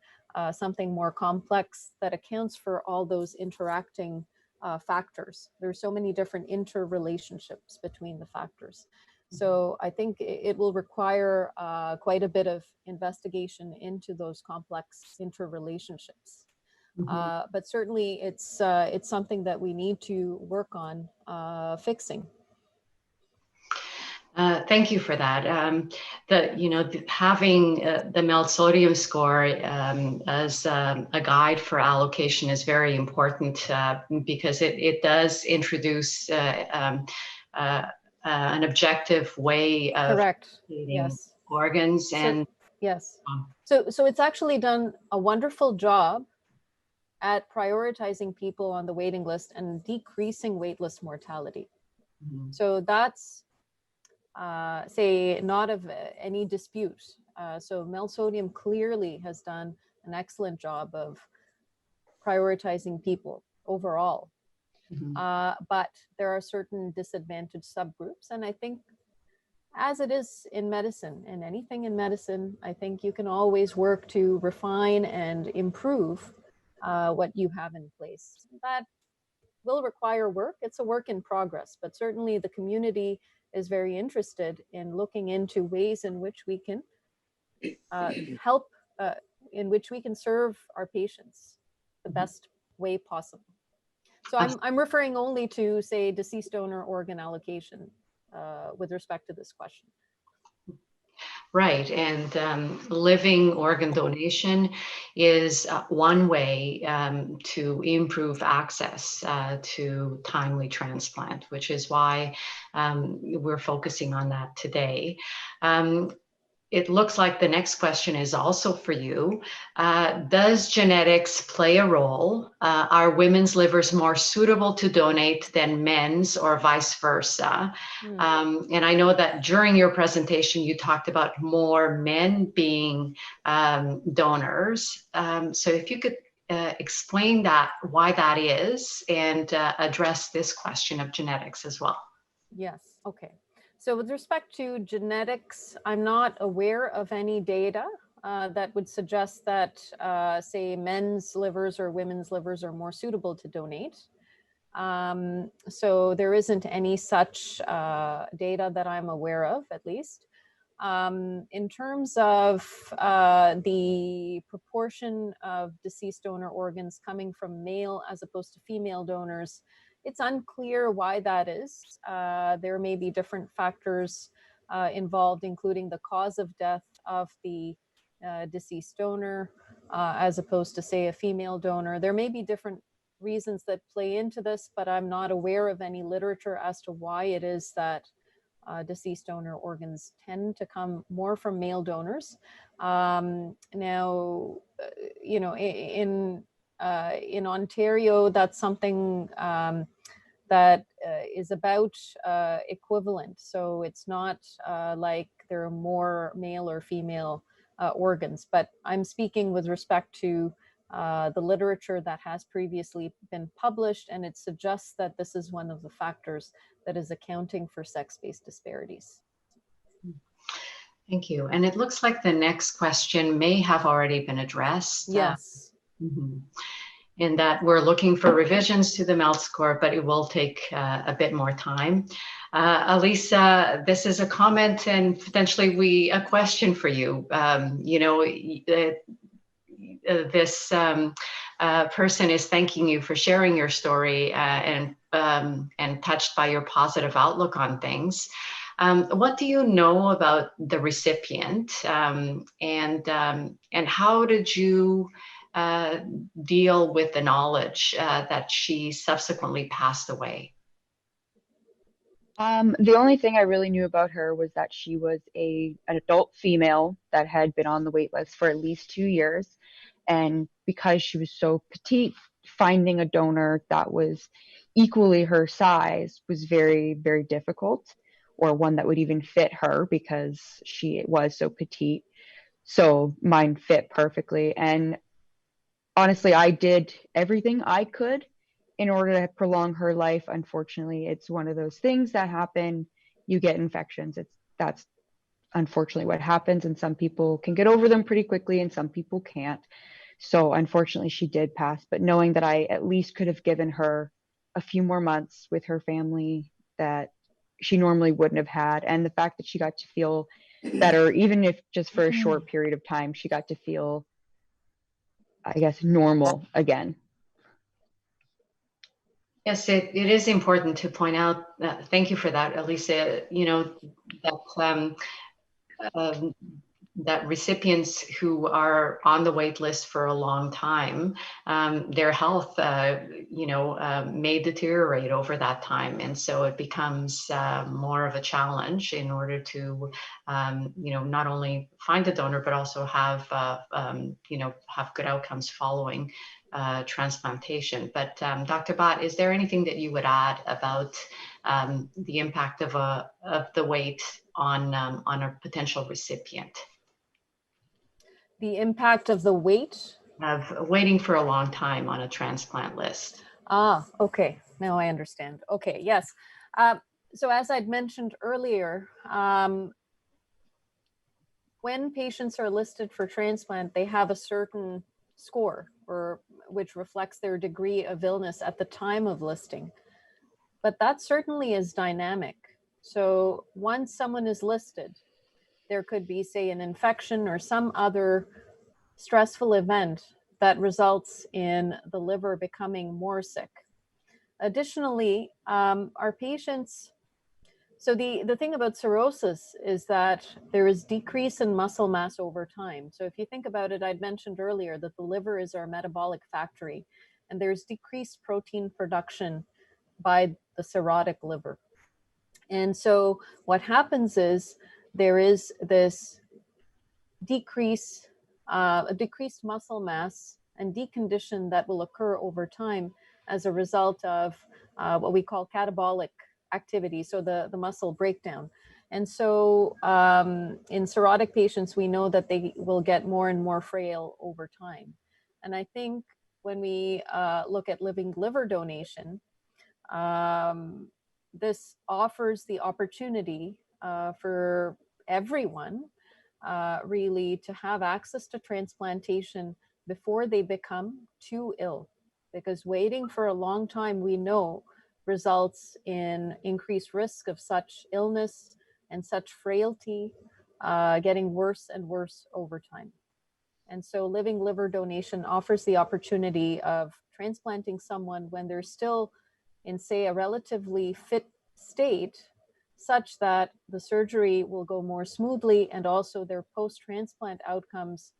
something more complex that accounts for all those interacting factors. There's so many different interrelationships between the factors. So I think it will require quite a bit of investigation into those complex interrelationships. But certainly it's something that we need to work on fixing. Thank you for that. Having the MELD sodium score as a guide for allocation is very important because it does introduce an objective way of Correct. treating Yes. organs. And yes. So it's actually done a wonderful job at prioritizing people on the waiting list and decreasing weightless mortality. So that's say not of any dispute. So MELD sodium clearly has done an excellent job of prioritizing people overall. But there are certain disadvantaged subgroups, and I think as it is in medicine and anything in medicine, I think you can always work to refine and improve what you have in place. That will require work. It's a work in progress, but certainly the community is very interested in looking into ways in which we can help, in which we can serve our patients the best way possible. So I'm referring only to, say, deceased donor organ allocation with respect to this question. Right, and living organ donation is one way to improve access to timely transplant, which is why we're focusing on that today. It looks like the next question is also for you. Does genetics play a role? Are women's livers more suitable to donate than men's, or vice versa? And I know that during your presentation, you talked about more men being donors. So if you could explain that, why that is, and address this question of genetics as well. Yes, okay. So with respect to genetics, I'm not aware of any data that would suggest that, say, men's livers or women's livers are more suitable to donate. So there isn't any such data that I'm aware of, at least. In terms of the proportion of deceased donor organs coming from male as opposed to female donors, it's unclear why that is. There may be different factors involved, including the cause of death of the deceased donor as opposed to, say, a female donor. There may be different reasons that play into this, but I'm not aware of any literature as to why it is that deceased donor organs tend to come more from male donors. Now, in Ontario, that's something that is about equivalent. So it's not like there are more male or female organs, but I'm speaking with respect to the literature that has previously been published, and it suggests that this is one of the factors that is accounting for sex-based disparities. Thank you. And it looks like the next question may have already been addressed. Yes. In that we're looking for revisions to the MELD score, but it will take a bit more time. Elisa, this is a comment and potentially a question for you. This person is thanking you for sharing your story and touched by your positive outlook on things. What do you know about the recipient, and how did you deal with the knowledge that she subsequently passed away? The only thing I really knew about her was that she was an adult female that had been on the wait list for at least 2 years. And because she was so petite, finding a donor that was equally her size was very, very difficult, or one that would even fit her because she was so petite. So mine fit perfectly. And honestly, I did everything I could in order to prolong her life. Unfortunately, it's one of those things that happen. You get infections. That's unfortunately what happens, and some people can get over them pretty quickly and some people can't. So unfortunately she did pass, but knowing that I at least could have given her a few more months with her family that she normally wouldn't have had, and the fact that she got to feel better, even if just for a short period of time, she got to feel, I guess, normal again. Yes, it is important to point out, thank you for that, Elisa, that recipients who are on the wait list for a long time, their health, may deteriorate over that time. And so it becomes more of a challenge in order to, not only find a donor, but also have good outcomes following transplantation. But Dr. Bott, is there anything that you would add about the impact of the wait on a potential recipient? The impact of the wait? Of waiting for a long time on a transplant list. Okay. Now I understand. Okay, yes. So as I'd mentioned earlier, when patients are listed for transplant, they have a certain score, which reflects their degree of illness at the time of listing. But that certainly is dynamic. So once someone is listed, there could be, say, an infection or some other stressful event that results in the liver becoming more sick. Additionally, our patients, so the thing about cirrhosis is that there is decrease in muscle mass over time. So if you think about it, I'd mentioned earlier that the liver is our metabolic factory, and there's decreased protein production by the cirrhotic liver. And so what happens is there is this decreased muscle mass and decondition that will occur over time as a result of what we call catabolic activity, so the muscle breakdown. And so in cirrhotic patients, we know that they will get more and more frail over time. And I think when we look at living liver donation, this offers the opportunity for everyone really to have access to transplantation before they become too ill, because waiting for a long time, we know, results in increased risk of such illness and such frailty getting worse and worse over time. And so living liver donation offers the opportunity of transplanting someone when they're still in, say, a relatively fit state, such that the surgery will go more smoothly, and also their post-transplant outcomes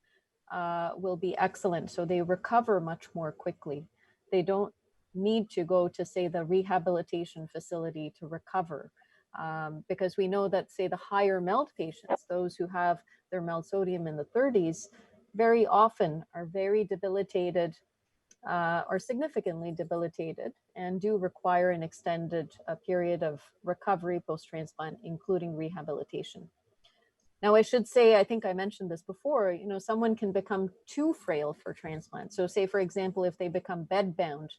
will be excellent. So they recover much more quickly. They don't need to go to, say, the rehabilitation facility to recover, because we know that, say, the higher MELD patients, those who have their MELD sodium in the 30s, very often are very debilitated or significantly debilitated, and do require an extended period of recovery post-transplant, including rehabilitation. Now, I should say, I think I mentioned this before, someone can become too frail for transplant. So say, for example, if they become bedbound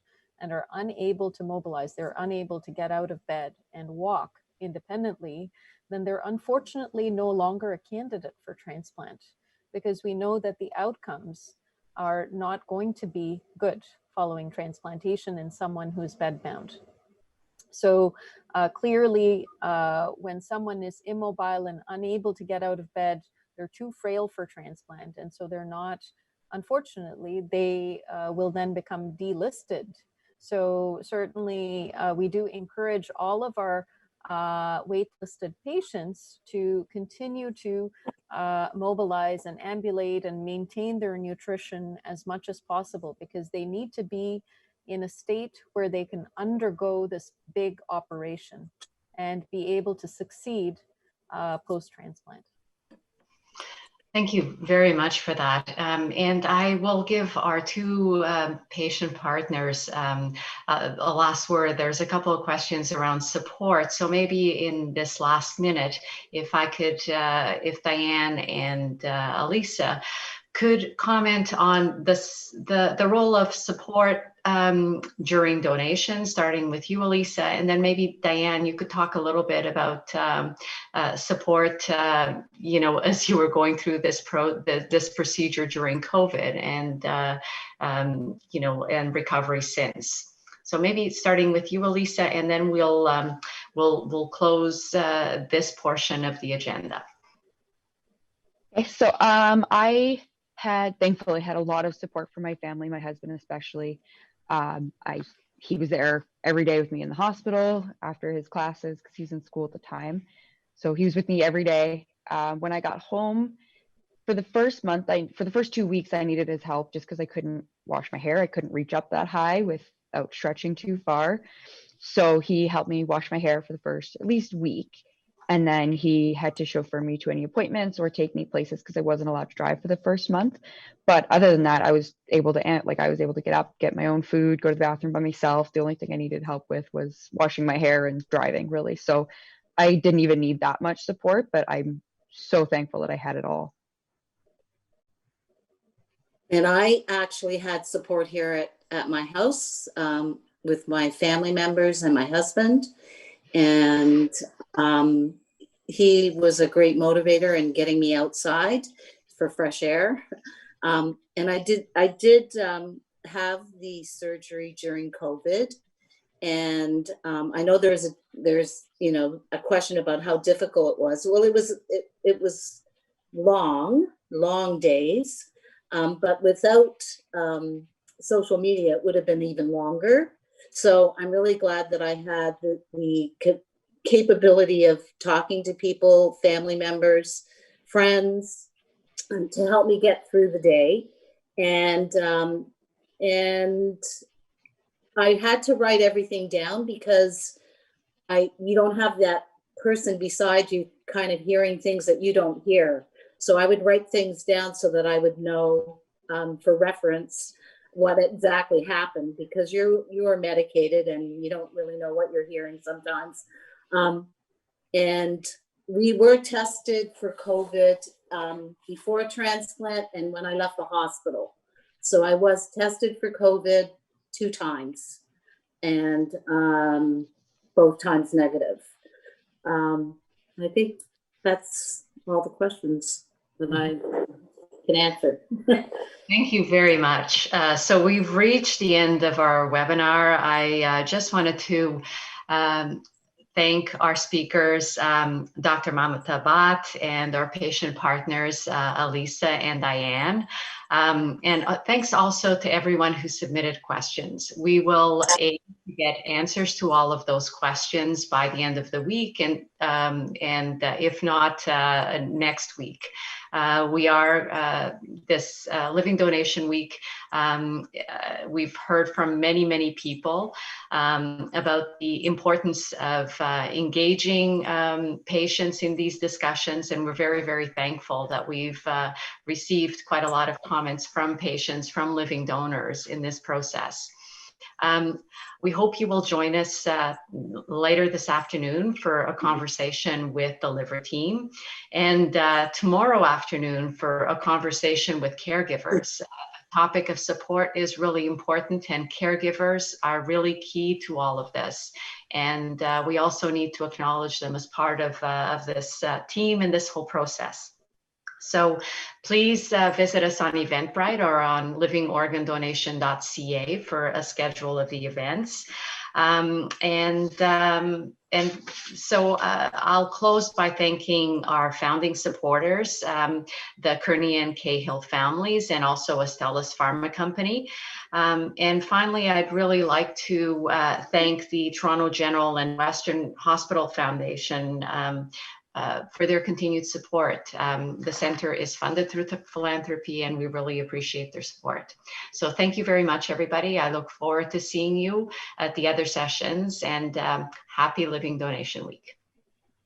and are unable to mobilize, they're unable to get out of bed and walk independently, then they're unfortunately no longer a candidate for transplant, because we know that the outcomes are not going to be good following transplantation in someone who's bedbound. So clearly, when someone is immobile and unable to get out of bed, they're too frail for transplant. And so they're not, unfortunately, they will then become delisted. So certainly we do encourage all of our waitlisted patients to continue to mobilize and ambulate and maintain their nutrition as much as possible, because they need to be in a state where they can undergo this big operation and be able to succeed post-transplant. Thank you very much for that. And I will give our two patient partners a last word. There's a couple of questions around support. So maybe in this last minute, if I could, if Diane and Elisa could comment on this, the role of support during donation, starting with you, Elisa, and then maybe Diane, you could talk a little bit about support, you know, as you were going through this this procedure during COVID, and you know, and recovery since. So maybe starting with you, Elisa, and then we'll close this portion of the agenda. Okay, so I thankfully had a lot of support from my family, my husband especially. He was there every day with me in the hospital after his classes because he was in school at the time. So he was with me every day. When I got home, for the first month, for the first 2 weeks, I needed his help just because I couldn't wash my hair. I couldn't reach up that high without stretching too far. So he helped me wash my hair for the first at least week. And then he had to chauffeur me to any appointments or take me places because I wasn't allowed to drive for the first month. But other than that, I was able to get up, get my own food, go to the bathroom by myself. The only thing I needed help with was washing my hair and driving, really. So I didn't even need that much support, but I'm so thankful that I had it all. And I actually had support here at my house with my family members and my husband. And he was a great motivator in getting me outside for fresh air. And I did have the surgery during COVID. And I know there's you know, a question about how difficult it was. Well, it was long days, but without social media, it would have been even longer. So I'm really glad that I had the capability of talking to people, family members, friends, to help me get through the day. And I had to write everything down because you don't have that person beside you kind of hearing things that you don't hear. So I would write things down so that I would know for reference what exactly happened, because you are medicated and you don't really know what you're hearing sometimes. And we were tested for COVID before transplant and when I left the hospital. So I was tested for COVID 2 times, and both times negative. I think that's all the questions that I can answer. Thank you very much. So we've reached the end of our webinar. I just wanted to thank our speakers, Dr. Mamata Bhatt, and our patient partners, Elisa and Diane. And thanks also to everyone who submitted questions. We will aim to get answers to all of those questions by the end of the week, and if not, next week. We are this Living Donation Week. We've heard from many people about the importance of engaging patients in these discussions, and we're very thankful that we've received quite a lot of comments from patients, from living donors in this process. We hope you will join us later this afternoon for a conversation with the liver team, and tomorrow afternoon for a conversation with caregivers. Topic of support is really important, and caregivers are really key to all of this. And we also need to acknowledge them as part of this team and this whole process. So please visit us on Eventbrite or on livingorgandonation.ca for a schedule of the events. And so I'll close by thanking our founding supporters, the Kearney and Cahill families, and also Astellas Pharma Company. And finally, I'd really like to thank the Toronto General and Western Hospital Foundation for their continued support. The center is funded through philanthropy, and we really appreciate their support. So thank you very much, everybody. I look forward to seeing you at the other sessions, and happy Living Donation Week.